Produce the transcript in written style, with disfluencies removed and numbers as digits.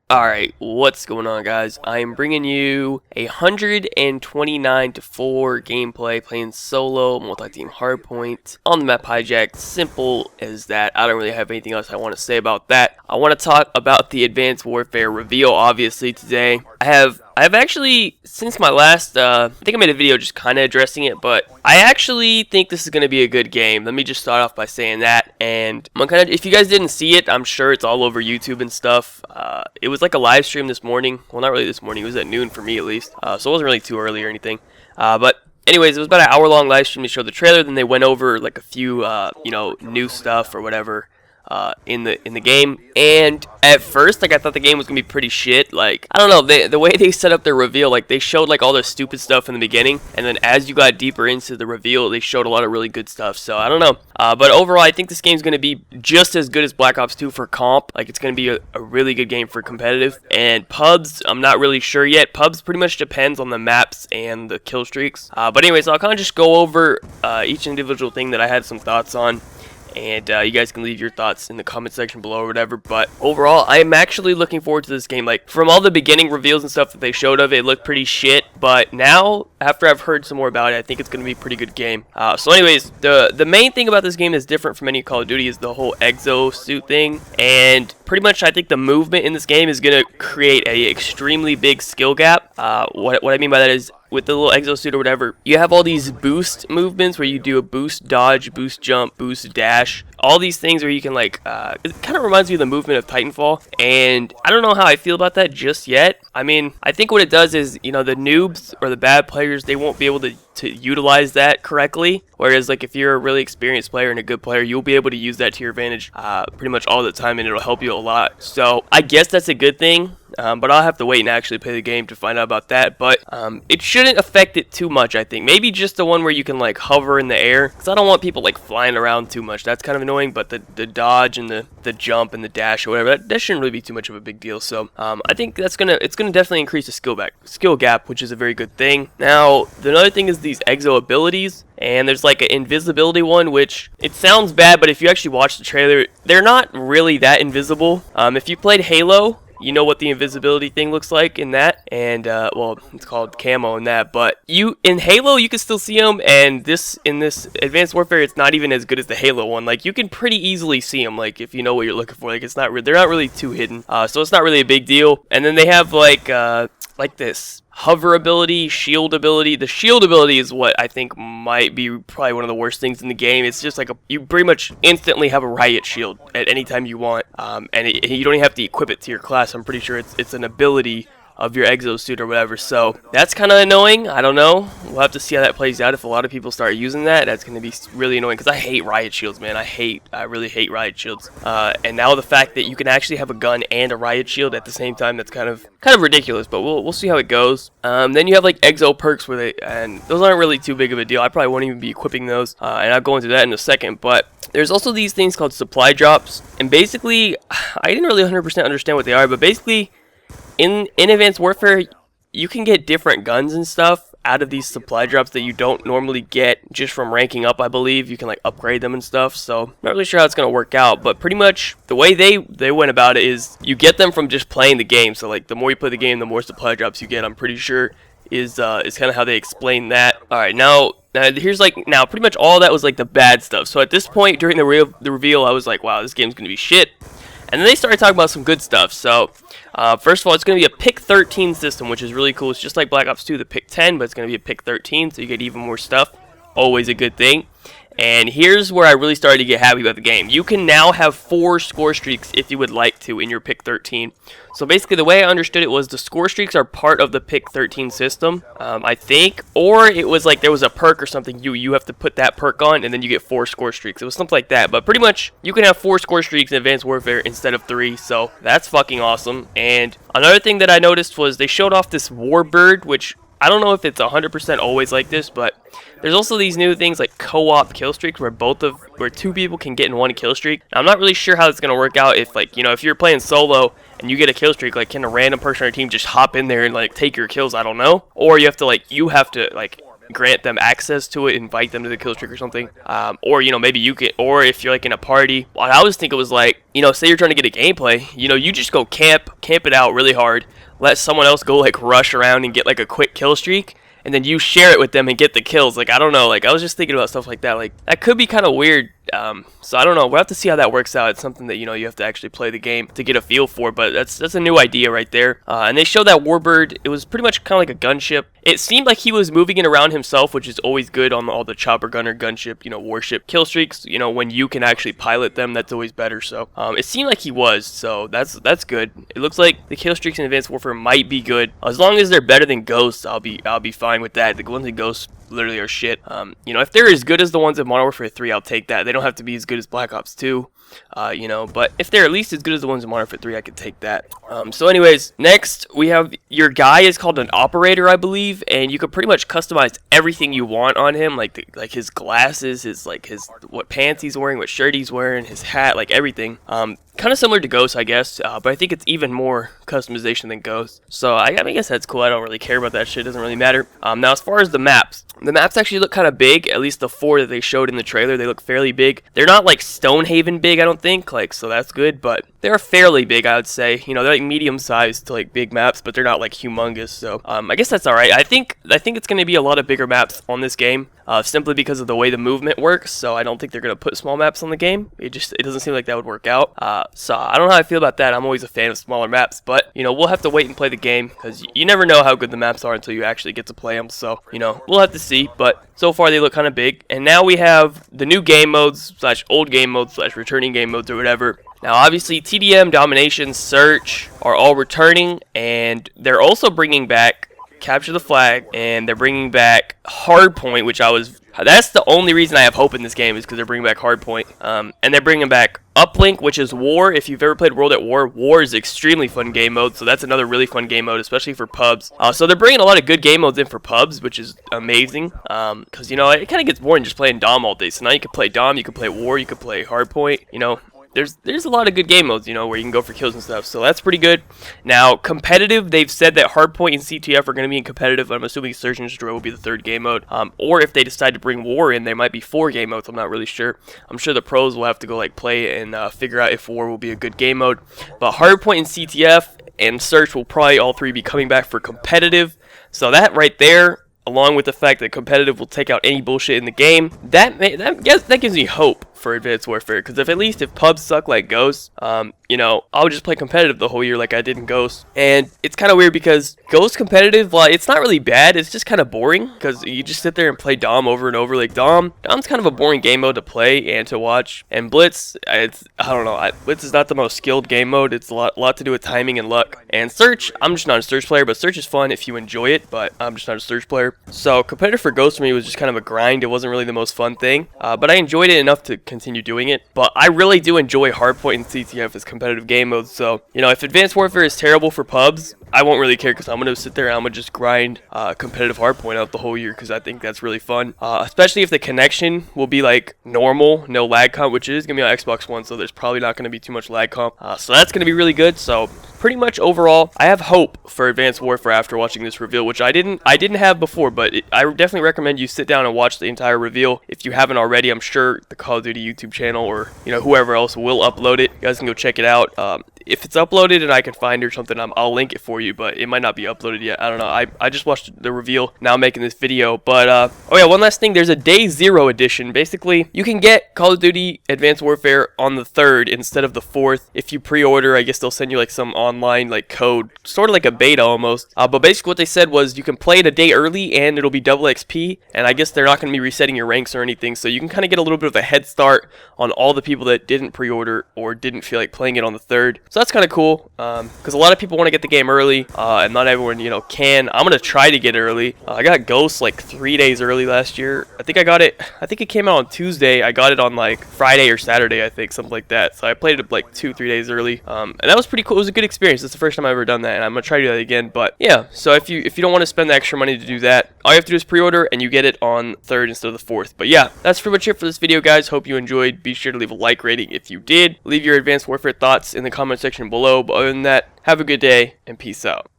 Alright, what's going on, guys? I am bringing you a 129 to 4 gameplay playing solo multi-team hardpoint on the map Hijack. Simple as that. I don't really have anything else I want to say about that. I want to talk about the Advanced Warfare reveal, obviously, today. I've actually, since my last, I think I made a video just kind of addressing it, but I actually think this is going to be a good game. Let me just start off by saying that, and I'm kind of, if you guys didn't see it, I'm sure it's all over YouTube and stuff. It was like a live stream this morning. Well, not really this morning. It was at noon for me, at least, so it wasn't really too early or anything. But anyways, it was about an hour-long live stream to show the trailer. Then they went over like a few, new stuff or whatever. In the game, and at first, like, I thought the game was gonna be pretty shit. Like, I don't know, the way they set up their reveal, like, they showed like all the stupid stuff in the beginning, and then as you got deeper into the reveal, they showed a lot of really good stuff. So I don't know, but overall, I think this game's gonna be just as good as Black Ops 2 for comp. Like, it's gonna be a really good game for competitive. And pubs, I'm not really sure yet. Pubs pretty much depends on the maps and the kill streaks. But anyways, I'll kind of just go over each individual thing that I had some thoughts on. And you guys can leave your thoughts in the comment section below or whatever. But overall, I am actually looking forward to this game. Like, from all the beginning reveals and stuff that they showed of it, looked pretty shit. But now, after I've heard some more about it, I think it's going to be a pretty good game. So anyways, the main thing about this game that's different from any Call of Duty is the whole exosuit thing. And pretty much, I think the movement in this game is going to create a extremely big skill gap. What I mean by that is, with the little exosuit or whatever, you have all these boost movements where you do a boost dodge, boost jump, boost dash, all these things where you can, like, it kind of reminds me of the movement of Titanfall, and I don't know how I feel about that just yet. I mean, I think what it does is, you know, the noobs or the bad players, they won't be able to utilize that correctly, whereas, like, if you're a really experienced player and a good player, you'll be able to use that to your advantage pretty much all the time, and it'll help you a lot. So I guess that's a good thing. But I'll have to wait and actually play the game to find out about that. But it shouldn't affect it too much, I think. Maybe just the one where you can, like, hover in the air, because I don't want people, like, flying around too much. That's kind of annoying. But the dodge and the jump and the dash or whatever, that shouldn't really be too much of a big deal. So I think it's gonna definitely increase the skill gap, which is a very good thing. Now, the other thing is these exo abilities. And there's like an invisibility one, which it sounds bad, but if you actually watch the trailer, they're not really that invisible. If you played Halo, you know what the invisibility thing looks like in that, and well, it's called camo in that. But in Halo, you can still see them, and in this Advanced Warfare, it's not even as good as the Halo one. Like, you can pretty easily see them, like, if you know what you're looking for. Like, they're not really too hidden, so it's not really a big deal. And then they have like this hover ability, shield ability. The shield ability is what I think might be probably one of the worst things in the game. It's just like you pretty much instantly have a riot shield at any time you want, and you don't even have to equip it to your class. I'm pretty sure it's an ability of your exosuit or whatever, so that's kind of annoying. I don't know, we'll have to see how that plays out. If a lot of people start using that, that's going to be really annoying, because I hate riot shields, man. I really hate riot shields, and now the fact that you can actually have a gun and a riot shield at the same time, that's kind of ridiculous, but we'll see how it goes. Then you have like exo perks and those aren't really too big of a deal. I probably won't even be equipping those, and I'll go into that in a second. But there's also these things called supply drops, and basically, I didn't really 100% understand what they are, but basically, in Advanced Warfare, you can get different guns and stuff out of these supply drops that you don't normally get just from ranking up, I believe. You can, like, upgrade them and stuff, so not really sure how it's going to work out, but pretty much the way they went about it is you get them from just playing the game. So, like, the more you play the game, the more supply drops you get, I'm pretty sure, is kind of how they explain that. Alright, now here's, like, pretty much all that was, like, the bad stuff. So at this point, during the reveal, I was like, wow, this game's going to be shit. And then they started talking about some good stuff. So, first of all, it's going to be a pick 13 system, which is really cool. It's just like Black Ops 2, the pick 10, but it's going to be a pick 13, so you get even more stuff. Always a good thing. And here's where I really started to get happy about the game. You can now have 4 score streaks if you would like to in your pick 13. So basically, the way I understood it was the score streaks are part of the pick 13 system, I think. Or it was like there was a perk or something. You have to put that perk on, and then you get 4 score streaks. It was something like that. But pretty much, you can have 4 score streaks in Advanced Warfare instead of 3. So that's fucking awesome. And another thing that I noticed was they showed off this Warbird, which I don't know if it's 100% always like this, but there's also these new things like co-op kill streaks where 2 people can get in one kill streak. Now, I'm not really sure how it's going to work out if, like, you know, if you're playing solo and you get a kill streak, like, can a random person on your team just hop in there and, like, take your kills? I don't know. Or you have to grant them access to it, invite them to the kill streak or something. Or, you know, maybe you can, or if you're like in a party, what I always think it was like, you know, say you're trying to get a gameplay, you know, you just go camp it out really hard, let someone else go like rush around and get like a quick kill streak, and then you share it with them and get the kills. Like, I don't know, like I was just thinking about stuff like that. Like, that could be kind of weird. So I don't know, we'll have to see how that works out. It's something that, you know, you have to actually play the game to get a feel for, but that's a new idea right there. And they showed that Warbird, it was pretty much kind of like a gunship. It seemed like he was moving it around himself, which is always good on all the chopper gunner, gunship, you know, warship kill streaks. You know, when you can actually pilot them, that's always better. So it seemed like he was, so that's good. It looks like the kill streaks in Advanced Warfare might be good. As long as they're better than Ghosts, I'll be fine with that. The ones in Ghosts literally are shit. You know, if they're as good as the ones in Modern Warfare 3, I'll take that. They don't have to be as good as Black Ops 2, you know, but if they're at least as good as the ones in Modern Warfare 3, I could take that. So anyways, next we have your guy is called an operator, I believe, and you can pretty much customize everything you want on him, like his glasses, his what pants he's wearing, what shirt he's wearing, his hat, like everything. Kind of similar to Ghost, I guess, but I think it's even more customization than Ghost. So I guess that's cool. I don't really care about that shit. It doesn't really matter. Now, as far as the maps actually look kind of big. At least the 4 that they showed in the trailer, they look fairly big. They're not like Stonehaven big, I don't think, like, so that's good, but they're fairly big, I would say. You know, they're like medium-sized to like big maps, but they're not like humongous. So I guess that's all right. I think it's going to be a lot of bigger maps on this game, simply because of the way the movement works. So I don't think they're going to put small maps on the game. It doesn't seem like that would work out. So I don't know how I feel about that. I'm always a fan of smaller maps, but you know, we'll have to wait and play the game because you never know how good the maps are until you actually get to play them. So you know, we'll have to see. But so far they look kind of big. And now we have the new game modes / old game modes / returning game modes or whatever. Now, obviously, TDM, Domination, Search are all returning, and they're also bringing back Capture the Flag, and they're bringing back Hardpoint, which that's the only reason I have hope in this game, is because they're bringing back Hardpoint. And they're bringing back Uplink, which is War. If you've ever played World at War, War is extremely fun game mode, so that's another really fun game mode, especially for pubs. So they're bringing a lot of good game modes in for pubs, which is amazing, because, you know, it kind of gets boring just playing Dom all day. So now you can play Dom, you can play War, you can play Hardpoint, you know. There's a lot of good game modes, you know, where you can go for kills and stuff, so that's pretty good. Now, competitive, they've said that Hardpoint and CTF are going to be in competitive. I'm assuming Search and Destroy will be the 3rd game mode, or if they decide to bring War in, there might be 4 game modes. I'm not really sure. I'm sure the pros will have to go like play and figure out if War will be a good game mode. But Hardpoint and CTF and Search will probably all 3 be coming back for competitive. So that right there, along with the fact that competitive will take out any bullshit in the game, that gives me hope for Advanced Warfare, because if pubs suck like Ghost, you know, I'll just play competitive the whole year like I did in Ghost. And it's kind of weird because Ghost competitive, well, it's not really bad, it's just kind of boring, because you just sit there and play Dom over and over. Like, Dom's kind of a boring game mode to play and to watch. And Blitz, I don't know, Blitz is not the most skilled game mode. It's a lot to do with timing and luck. And Search, I'm just not a Search player, but Search is fun if you enjoy it, but I'm just not a Search player. So competitive for Ghost for me was just kind of a grind. It wasn't really the most fun thing, but I enjoyed it enough to continue doing it. But I really do enjoy Hardpoint and CTF as competitive game modes. So, you know, if Advanced Warfare is terrible for pubs, I won't really care, because I'm going to sit there and I'm going to just grind competitive Hardpoint out the whole year, because I think that's really fun. Especially if the connection will be like normal, no lag comp, which it is going to be on Xbox One, so there's probably not going to be too much lag comp. So that's going to be really good. So pretty much overall, I have hope for Advanced Warfare after watching this reveal, which I didn't have before, but I definitely recommend you sit down and watch the entire reveal if you haven't already. I'm sure the Call of Duty YouTube channel, or you know, whoever else will upload it. You guys can go check it out. If it's uploaded and I can find it or something, I'll link it for you, but it might not be uploaded yet. I don't know. I just watched the reveal, now I'm making this video. But oh yeah, one last thing, there's a Day 0 edition. Basically, you can get Call of Duty Advanced Warfare on the 3rd instead of the 4th. If you pre-order, I guess they'll send you like some online like code, sort of like a beta almost. But basically what they said was you can play it a day early and it'll be double XP, and I guess they're not going to be resetting your ranks or anything, so you can kind of get a little bit of a head start on all the people that didn't pre-order or didn't feel like playing it on the 3rd. So that's kind of cool, because a lot of people want to get the game early, and not everyone, you know, can. I'm going to try to get it early. I got Ghost like 3 days early last year. I think it came out on Tuesday. I got it on like Friday or Saturday, I think, something like that. So I played it like 2-3 days early, and that was pretty cool. It was a good experience. It's the first time I've ever done that, and I'm going to try to do that again. But yeah, so if you don't want to spend the extra money to do that, all you have to do is pre-order, and you get it on 3rd instead of the 4th. But yeah, that's pretty much it for this video, guys. Hope you enjoyed. Be sure to leave a like rating if you did. Leave your Advanced Warfare thoughts in the comment section below. But other than that, have a good day, and peace out.